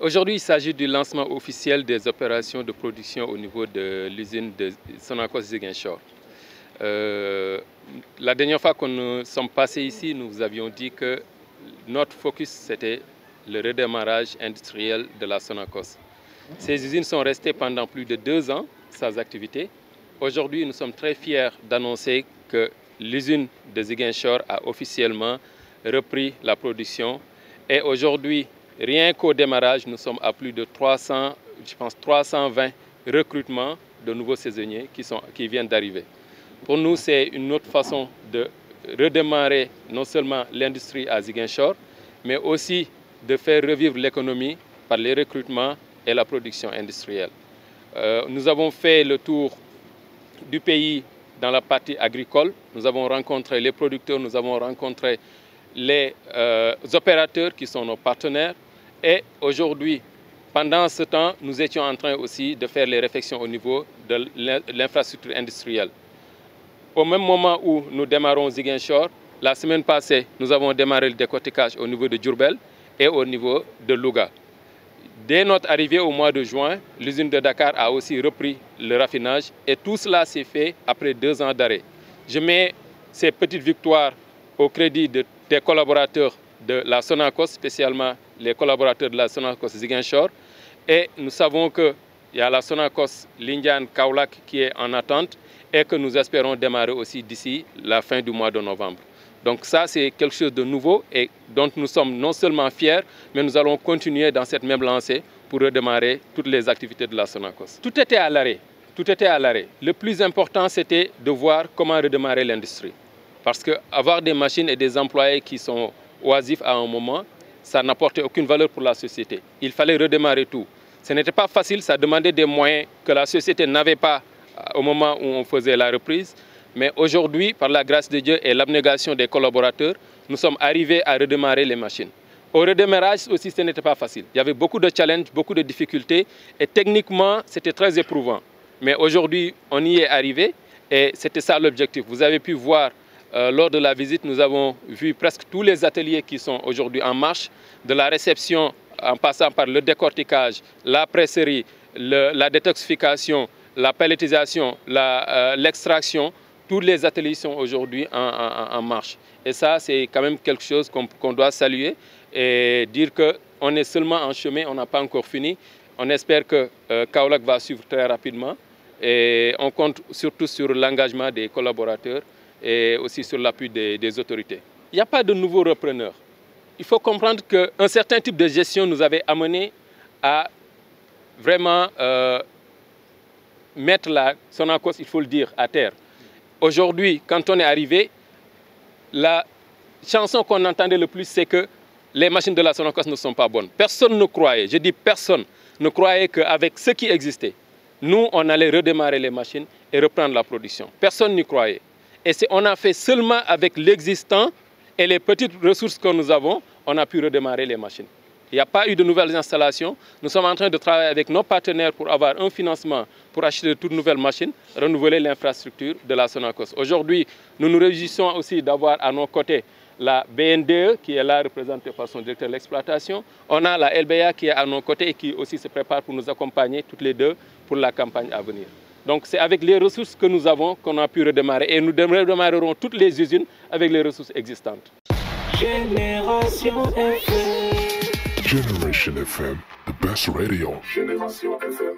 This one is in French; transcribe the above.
Aujourd'hui, il s'agit du lancement officiel des opérations de production au niveau de l'usine de Sonacos Ziguinchor. La dernière fois que nous sommes passés ici, nous vous avions dit que notre focus, c'était le redémarrage industriel de la Sonacos. Ces usines sont restées pendant plus de 2 ans sans activité. Aujourd'hui, nous sommes très fiers d'annoncer que l'usine de Ziguinchor a officiellement repris la production. Et aujourd'hui, rien qu'au démarrage, nous sommes à plus de 320 recrutements de nouveaux saisonniers qui viennent d'arriver. Pour nous, c'est une autre façon de redémarrer non seulement l'industrie à Ziguinchor, mais aussi de faire revivre l'économie par les recrutements et la production industrielle. Nous avons fait le tour du pays dans la partie agricole. Nous avons rencontré les producteurs, nous avons rencontré les opérateurs qui sont nos partenaires. Et aujourd'hui, pendant ce temps, nous étions en train aussi de faire les réflexions au niveau de l'infrastructure industrielle. Au même moment où nous démarrons Ziguinchor, la semaine passée, nous avons démarré le décortiquage au niveau de Diourbel et au niveau de Louga. Dès notre arrivée au mois de juin, l'usine de Dakar a aussi repris le raffinage et tout cela s'est fait après 2 ans d'arrêt. Je mets ces petites victoires au crédit des collaborateurs de la Sonacos, spécialement les collaborateurs de la Sonacos Ziguinchor. Et nous savons qu'il y a la Sonacos Lindiane Kaolack qui est en attente et que nous espérons démarrer aussi d'ici la fin du mois de novembre. Donc ça, c'est quelque chose de nouveau et dont nous sommes non seulement fiers, mais nous allons continuer dans cette même lancée pour redémarrer toutes les activités de la Sonacos. Tout était à l'arrêt. Tout était à l'arrêt. Le plus important, c'était de voir comment redémarrer l'industrie. Parce qu'avoir des machines et des employés qui sont oisifs à un moment, ça n'apportait aucune valeur pour la société. Il fallait redémarrer tout. Ce n'était pas facile, ça demandait des moyens que la société n'avait pas au moment où on faisait la reprise. Mais aujourd'hui, par la grâce de Dieu et l'abnégation des collaborateurs, nous sommes arrivés à redémarrer les machines. Au redémarrage aussi, ce n'était pas facile. Il y avait beaucoup de challenges, beaucoup de difficultés et techniquement, c'était très éprouvant. Mais aujourd'hui, on y est arrivé et c'était ça l'objectif. Vous avez pu voir lors de la visite, nous avons vu presque tous les ateliers qui sont aujourd'hui en marche, de la réception en passant par le décortiquage, la presserie, la détoxification, la pelletisation, l'extraction. Tous les ateliers sont aujourd'hui en marche. Et ça, c'est quand même quelque chose qu'on doit saluer et dire qu'on est seulement en chemin, on n'a pas encore fini. On espère que Kaolack va suivre très rapidement et on compte surtout sur l'engagement des collaborateurs et aussi sur l'appui des autorités. Il n'y a pas de nouveaux repreneurs. Il faut comprendre qu'un certain type de gestion nous avait amené à vraiment mettre la Sonacos, il faut le dire, à terre. Aujourd'hui, quand on est arrivé, la chanson qu'on entendait le plus, c'est que les machines de la Sonacos ne sont pas bonnes. Personne ne croyait, je dis personne, ne croyait qu'avec ce qui existait, nous, on allait redémarrer les machines et reprendre la production. Personne n'y croyait. Et on a fait seulement avec l'existant et les petites ressources que nous avons, on a pu redémarrer les machines. Il n'y a pas eu de nouvelles installations. Nous sommes en train de travailler avec nos partenaires pour avoir un financement pour acheter de toutes nouvelles machines, renouveler l'infrastructure de la Sonacos. Aujourd'hui, nous nous réjouissons aussi d'avoir à nos côtés la BNDE qui est là représentée par son directeur de l'exploitation. On a la LBA qui est à nos côtés et qui aussi se prépare pour nous accompagner toutes les deux pour la campagne à venir. Donc c'est avec les ressources que nous avons qu'on a pu redémarrer et nous redémarrerons toutes les usines avec les ressources existantes. Génération FM. Generation FM, the best radio. Génération FM.